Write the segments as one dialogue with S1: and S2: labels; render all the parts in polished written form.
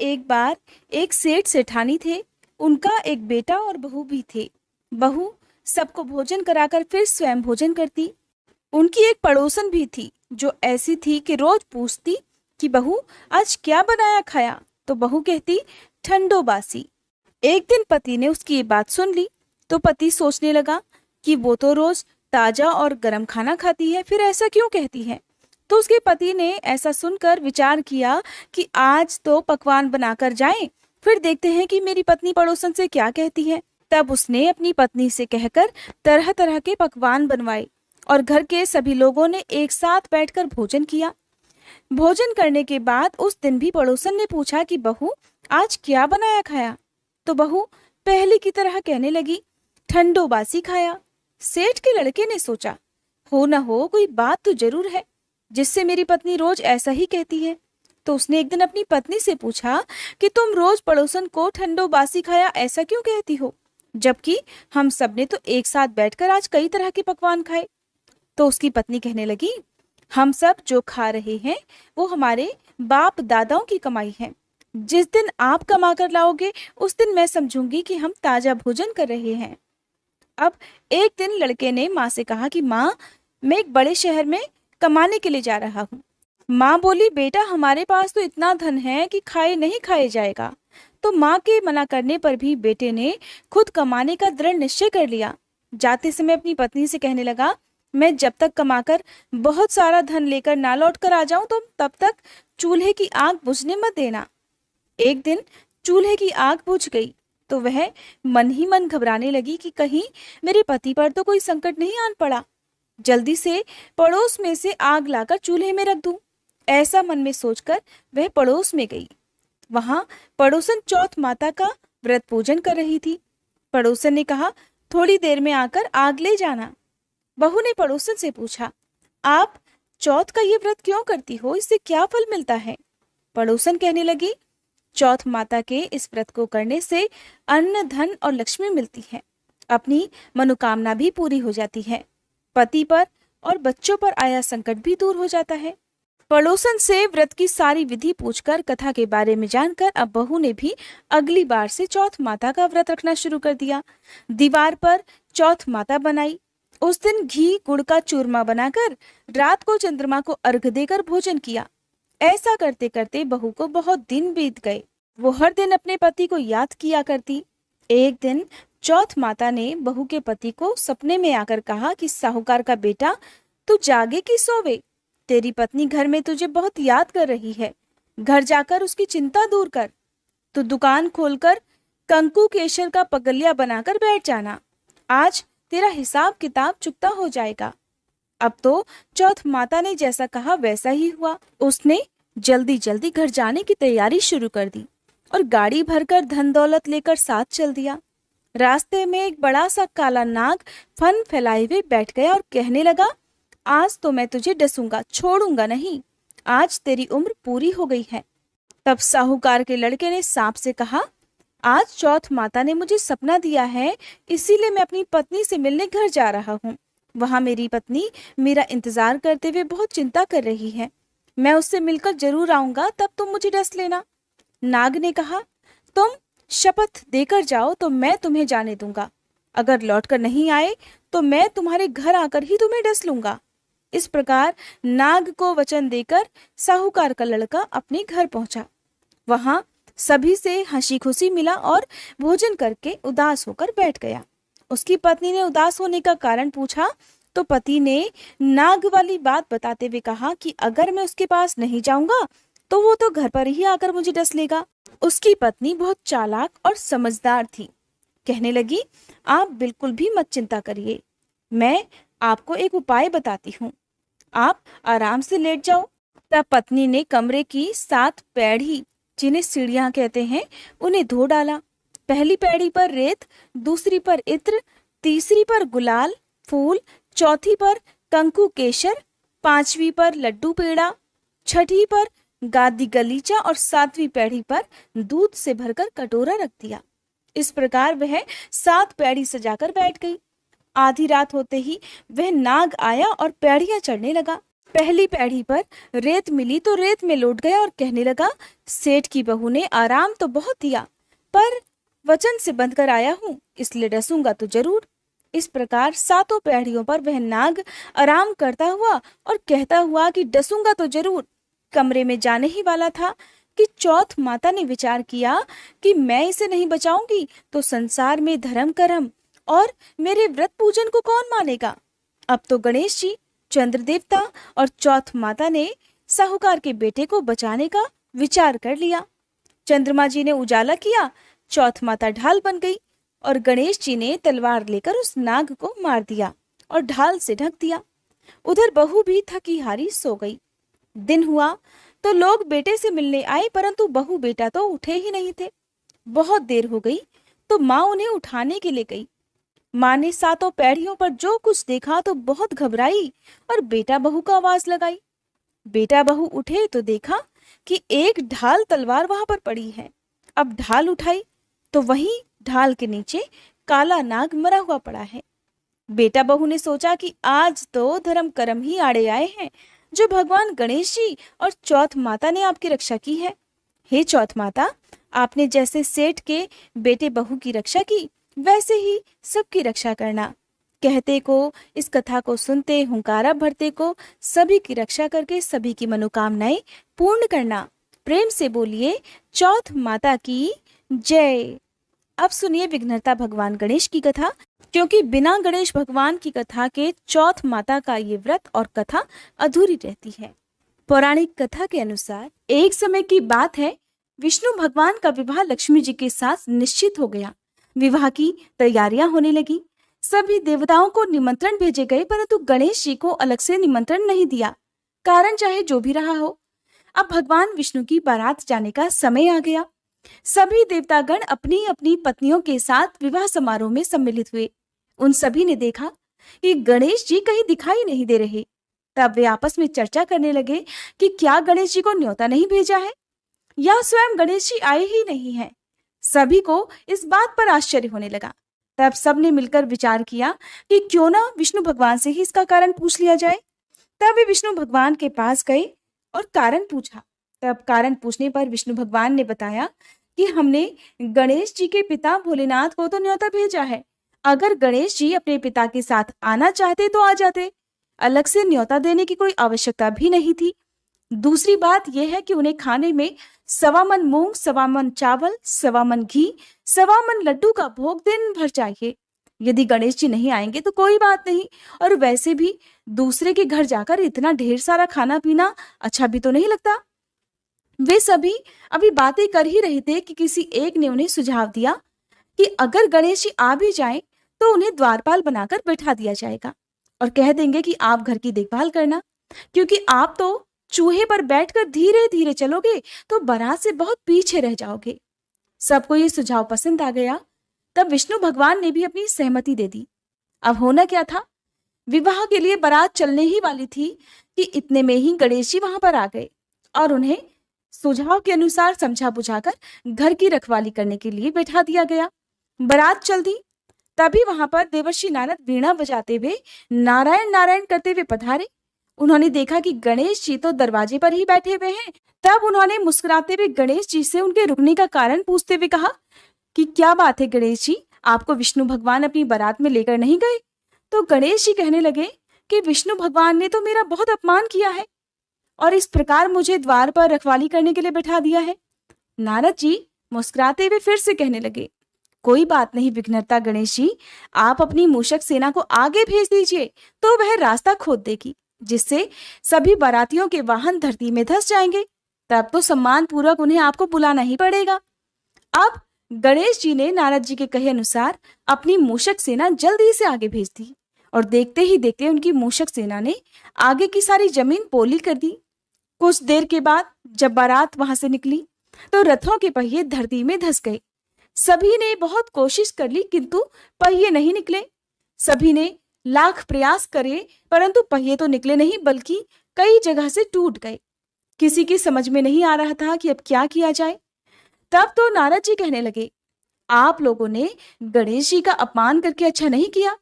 S1: एक बार एक सेठ सेठानी थे। उनका एक बेटा और बहू भी थे। बहू सबको भोजन कराकर फिर स्वयं भोजन करती। उनकी एक पड़ोसन भी थी जो ऐसी थी कि रोज पूछती कि बहू आज क्या बनाया खाया, तो बहू कहती ठंडो बासी। एक दिन पति ने उसकी ये बात सुन ली तो पति सोचने लगा कि वो तो रोज ताजा और गर्म खाना खाती है, फिर ऐसा क्यों कहती है। तो उसके पति ने ऐसा सुनकर विचार किया कि आज तो पकवान बनाकर जाएं, फिर देखते हैं कि मेरी पत्नी पड़ोसन से क्या कहती है। तब उसने अपनी पत्नी से कहकर तरह तरह के पकवान बनवाए और घर के सभी लोगों ने एक साथ बैठकर भोजन किया। भोजन करने के बाद उस दिन भी पड़ोसन ने पूछा कि बहू आज क्या बनाया खाया, तो बहू पहले की तरह कहने लगी ठंडो बासी खाया। सेठ के लड़के ने सोचा हो न हो कोई बात तो जरूर है जिससे मेरी पत्नी रोज ऐसा ही कहती है। तो उसने एक दिन अपनी पत्नी से पूछा कि तुम रोज पड़ोसन को ठंडो बासी खाया ऐसा क्यों कहती हो, जबकि हम सबने तो एक साथ बैठकर आज कई तरह के पकवान खाए। तो उसकी पत्नी कहने लगी हम सब जो खा रहे हैं वो हमारे बाप दादाओं की कमाई है। जिस दिन आप कमा कर लाओगे उस दिन मैं समझूंगी कि हम ताजा भोजन कर रहे हैं। अब एक दिन लड़के ने माँ से कहा कि माँ मैं एक बड़े शहर में कमाने के लिए जा रहा हूँ। माँ बोली बेटा हमारे पास तो इतना धन है कि खाए नहीं खाए जाएगा। तो माँ के मना करने पर भी बेटे ने खुद कमाने का दृढ़ निश्चय कर लिया। जाते समय अपनी पत्नी से कहने लगा मैं जब तक कमाकर बहुत सारा धन लेकर ना लौट कर आ जाऊं तो तब तक चूल्हे की आग बुझने मत देना। एक दिन चूल्हे की आग बुझ गई तो वह मन ही मन घबराने लगी कि कहीं मेरे पति पर तो कोई संकट नहीं आन पड़ा। जल्दी से पड़ोस में से आग लाकर चूल्हे में रख दूं, ऐसा मन में सोचकर वह पड़ोस में गई। वहां पड़ोसन चौथ माता का व्रत पूजन कर रही थी। पड़ोसन ने कहा थोड़ी देर में आकर आग ले जाना। बहू ने पड़ोसन से पूछा आप चौथ का ये व्रत क्यों करती हो, इससे क्या फल मिलता है। पड़ोसन कहने लगी चौथ माता के इस व्रत को करने से अन्न धन और लक्ष्मी मिलती है, अपनी मनोकामना भी पूरी हो जाती है, पति पर और बच्चों पर आया संकट भी दूर हो जाता है। पड़ोसन से व्रत की सारी विधि पूछकर कथा के बारे में जानकर अब बहू ने भी अगली बार से चौथ माता का व्रत रखना शुरू कर दिया। दीवार पर चौथ माता बनाई। उस दिन घी गुड़ का चूरमा बनाकर रात को चंद्रमा को अर्घ देकर भोजन किया। ऐसा करते करते बहू को बहुत दिन बीत गए। वो हर दिन अपने पति को याद किया करती। एक दिन चौथ माता ने बहू के पति को सपने में आकर कहा कि साहूकार का बेटा तू जागे कि सोवे, तेरी पत्नी घर में तुझे बहुत याद कर रही है, घर जाकर उसकी चिंता दूर कर। तू दुकान खोलकर कंकु केशर का पगलिया बनाकर बैठ जाना, आज तेरा हिसाब किताब चुकता हो जाएगा। अब तो चौथ माता ने जैसा कहा वैसा ही हुआ। उसने जल्दी जल्दी घर जाने की तैयारी शुरू कर दी और गाड़ी भरकर धन दौलत लेकर साथ चल दिया। रास्ते में एक बड़ा सा काला नाग फन फैलाए हुए बैठ गया और कहने लगा आज तो मैं तुझे डसूंगा, छोड़ूंगा नहीं, आज तेरी उम्र पूरी हो गई है। तब साहूकार के लड़के ने सांप से कहा आज चौथ माता ने मुझे सपना दिया है, इसीलिए मैं अपनी पत्नी से मिलने घर जा रहा हूँ। वहां मेरी पत्नी मेरा इंतजार करते हुए बहुत चिंता कर रही है, मैं उससे मिलकर जरूर आऊंगा, तब तुम मुझे डस लेना। नाग ने कहा तुम शपथ देकर जाओ तो मैं तुम्हें जाने दूंगा, अगर लौटकर नहीं आए तो मैं तुम्हारे घर आकर ही तुम्हें डस लूंगा। इस प्रकार नाग को वचन देकर साहूकार का लड़का अपने घर पहुंचा। वहां सभी से हंसी खुशी मिला और भोजन करके उदास होकर बैठ गया। उसकी पत्नी ने उदास होने का कारण पूछा तो पति ने नाग वाली बात बताते हुए कहा कि अगर मैं उसके पास नहीं जाऊंगा तो वो तो घर पर ही आकर मुझे डस लेगा। उसकी पत्नी बहुत चालाक और समझदार थी। कहने लगी आप बिल्कुल भी मत चिंता करिए, मैं आपको एक उपाय बताती हूँ, आप आराम से लेट जाओ। तब पत्नी ने कमरे की 7 पैड़ी, जिन्हें सीढ़ियां कहते हैं, उन्हें धो डाला। पहली पैड़ी पर रेत, दूसरी पर इत्र, तीसरी पर गुलाल फूल, चौथी पर कंकु केशर, 5वीं पर लड्डू पेड़ा, 6ठी पर गादी गलीचा और 7वीं पैड़ी पर दूध से भरकर कटोरा रख दिया। इस प्रकार वह 7 पैड़ी सजाकर बैठ गई। आधी रात होते ही वह नाग आया और पैड़ियां चढ़ने लगा। पहली पैड़ी पर रेत मिली तो रेत में लौट गया और कहने लगा, सेठ की बहू ने आराम तो बहुत दिया, पर वचन से बंध कर आया हूँ, इसलिए डसूंगा तो जरूर। इस प्रकार सातों पैड़ियों पर वह नाग आराम करता हुआ और कहता हुआ कि डसूंगा तो जरूर कमरे में जाने ही वाला था कि चौथ माता ने विचार किया कि मैं इसे नहीं बचाऊंगी तो संसार में धर्म कर्म और मेरे व्रत पूजन को कौन मानेगा। अब तो गणेश जी, चंद्र देवता और चौथ माता ने साहूकार के बेटे को बचाने का विचार कर लिया। चंद्रमा जी ने उजाला किया, चौथ माता ढाल बन गई और गणेश जी ने तलवार लेकर उस नाग को मार दिया और ढाल से ढक दिया। उधर बहू भी थकी हारी सो गई। दिन हुआ तो लोग बेटे से मिलने आए, परंतु बहू बेटा तो उठे ही नहीं थे। बहुत देर हो गई तो माँ उन्हें उठाने के लिए गई। माँ ने सातों पैड़ियों पर जो कुछ देखा तो बहुत घबराई और बेटा बहू को आवाज लगाई। बेटा बहू उठे तो देखा कि एक ढाल तलवार वहां पर पड़ी है। अब ढाल उठाई तो वहीं ढाल के नीचे काला नाग मरा हुआ पड़ा है। बेटा बहू ने सोचा कि आज तो धर्म कर्म ही आड़े आए हैं, जो भगवान गणेश जी और चौथ माता ने आपकी रक्षा की है। हे चौथ माता, आपने जैसे सेठ के बेटे बहू की रक्षा की, वैसे ही सबकी रक्षा करना। कहते को, इस कथा को सुनते, हुंकारा भरते को सभी की रक्षा करके सभी की मनोकामनाएं पूर्ण करना। प्रेम से बोलिए चौथ माता की जय। अब सुनिए विघ्नहर्ता भगवान गणेश की कथा, क्योंकि बिना गणेश भगवान की कथा के चौथ माता का ये व्रत और कथा अधूरी रहती है। पौराणिक कथा के अनुसार एक समय की बात है, विष्णु भगवान का विवाह लक्ष्मी जी के साथ निश्चित हो गया। विवाह की तैयारियां होने लगी। सभी देवताओं को निमंत्रण भेजे गए, परंतु गणेश जी को अलग से निमंत्रण नहीं दिया। कारण चाहे जो भी रहा हो, अब भगवान विष्णु की बारात जाने का समय आ गया। सभी देवतागण अपनी अपनी पत्नियों के साथ विवाह समारोह में सम्मिलित हुए। उन सभी ने देखा कि गणेश जी कहीं दिखाई नहीं दे रहे। तब वे आपस में चर्चा करने लगे कि क्या गणेश जी को न्योता नहीं भेजा है या स्वयं गणेश जी आए ही नहीं हैं। सभी को इस बात पर आश्चर्य होने लगा। तब सबने मिलकर विचार किया कि क्यों ना विष्णु भगवान से ही इसका कारण पूछ लिया जाए। तब वे विष्णु भगवान के पास गए और कारण पूछा। तब कारण पूछने पर विष्णु भगवान ने बताया कि हमने गणेश जी के पिता भोलेनाथ को तो न्योता भेजा है। अगर गणेश जी अपने पिता के साथ आना चाहते तो आ जाते, अलग से न्योता देने की कोई आवश्यकता भी नहीं थी। दूसरी बात यह है कि उन्हें खाने में 1.25 मन मूंग, 1.25 मन चावल, 1.25 मन घी, 1.25 मन लड्डू का भोग दिन भर चाहिए। यदि गणेश जी नहीं आएंगे तो कोई बात नहीं, और वैसे भी दूसरे के घर जाकर इतना ढेर सारा खाना पीना अच्छा भी तो नहीं लगता। वे सभी अभी बातें कर ही रहे थे कि किसी एक ने उन्हें सुझाव दिया कि अगर गणेश जी आ भी जाएं तो उन्हें द्वारपाल बनाकर बैठा दिया जाएगा और कह देंगे कि आप घर की देखभाल करना, क्योंकि आप तो चूहे पर बैठकर धीरे धीरे चलोगे तो बारात से बहुत पीछे रह जाओगे। सबको ये सुझाव पसंद आ गया। तब विष्णु भगवान ने भी अपनी सहमति दे दी। अब होना क्या था, विवाह के लिए बारात चलने ही वाली थी कि इतने में ही गणेश जी वहां पर आ गए और उन्हें सुझाव के अनुसार समझा बुझाकर घर की रखवाली करने के लिए बैठा दिया गया। बारात चल दी। तभी वहां पर देवर्षि नारद वीणा बजाते हुए नारायण नारायण करते हुए पधारे। उन्होंने देखा कि गणेश जी तो दरवाजे पर ही बैठे हुए हैं। तब उन्होंने मुस्कुराते हुए गणेश जी से उनके रुकने का कारण पूछते हुए कहा कि क्या बात है गणेश जी, आपको विष्णु भगवान अपनी बारात में लेकर नहीं गए? तो गणेश जी कहने लगे कि विष्णु भगवान ने तो मेरा बहुत अपमान किया है और इस प्रकार मुझे द्वार पर रखवाली करने के लिए बैठा दिया है। नारद जी मुस्कुराते हुए फिर से कहने लगे, कोई बात नहीं विघ्नहर्ता गणेश जी, आप अपनी मूषक सेना को आगे भेज दीजिए तो वह रास्ता खोद देगी, जिससे सभी बारातियों के वाहन धरती में धंस जाएंगे। तब तो सम्मान पूर्वक उन्हें आपको बुलाना ही पड़ेगा। अब गणेश जी ने नारद जी के कहे अनुसार अपनी मूषक सेना जल्दी से आगे भेज दी और देखते ही देखते उनकी मूषक सेना ने आगे की सारी जमीन पोली कर दी। कुछ देर के बाद जब बारात वहां से निकली तो रथों के पहिए धरती में धंस गए। सभी ने बहुत कोशिश कर ली किंतु पहिए नहीं निकले। सभी ने लाख प्रयास करे परंतु पहिए तो निकले नहीं, बल्कि कई जगह से टूट गए। किसी की समझ में नहीं आ रहा था कि अब क्या किया जाए। तब तो नारद जी कहने लगे, आप लोगों ने गणेश जी का अपमान करके अच्छा नहीं किया।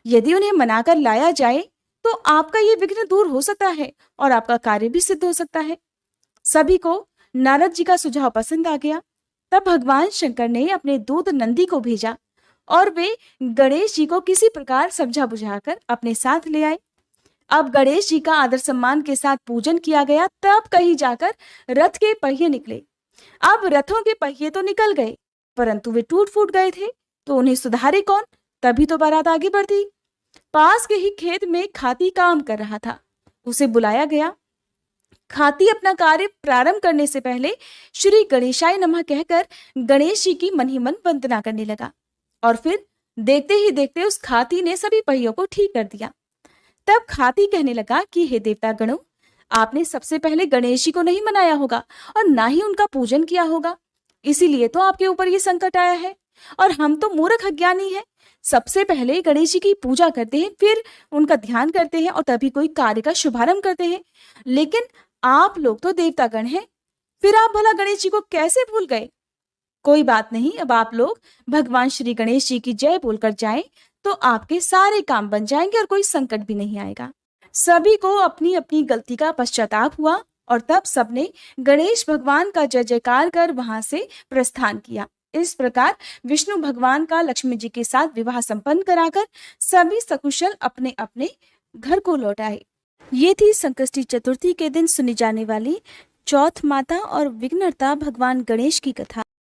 S1: यदि उन्हें मनाकर लाया जाए तो आपका ये विघ्न दूर हो सकता है और आपका कार्य भी सिद्ध हो सकता है। सभी को नारद जी का सुझाव पसंद आ गया। तब भगवान शंकर ने अपने दूत नंदी को भेजा और वे गणेश जी को किसी प्रकार समझा बुझाकर अपने साथ ले आए। अब गणेश जी का आदर सम्मान के साथ पूजन किया गया। तब कहीं जाकर रथ के पहिए निकले। अब रथों के पहिए तो निकल गए, परंतु वे टूट फूट गए थे, तो उन्हें सुधारे कौन? तभी तो बारात आगे बढ़ती। पास के ही खेत में खाती काम कर रहा था। उसे बुलाया गया। खाती अपना कार्य प्रारंभ करने से पहले श्री गणेशाय नमः कहकर गणेश जी की मन ही मन वंदना करने लगा और फिर देखते ही देखते उस खाती ने सभी पहियों को ठीक कर दिया। तब खाती कहने लगा कि हे देवता गणों, आपने सबसे पहले गणेश जी को नहीं मनाया होगा और ना ही उनका पूजन किया होगा, इसीलिए तो आपके ऊपर ये संकट आया है। और हम तो मूर्ख अज्ञानी हैं। सबसे पहले गणेश जी की पूजा करते हैं, फिर उनका ध्यान करते हैं और तभी कोई कार्य का शुभारंभ करते हैं। लेकिन आप लोग तो देवतागण हैं, फिर आप भला गणेश जी को कैसे भूल गए? कोई बात नहीं, अब आप लोग भगवान श्री गणेश जी की जय बोलकर जाएं तो आपके सारे काम बन जाएंगे और कोई संकट भी नहीं आएगा। सभी को अपनी अपनी गलती का पश्चाताप हुआ और तब सबने गणेश भगवान का जय जयकार कर वहां से प्रस्थान किया। इस प्रकार विष्णु भगवान का लक्ष्मी जी के साथ विवाह संपन्न कराकर सभी सकुशल अपने अपने घर को लौट आए। ये थी संकष्टी चतुर्थी के दिन सुनी जाने वाली चौथ माता और विघ्नहर्ता भगवान गणेश की कथा।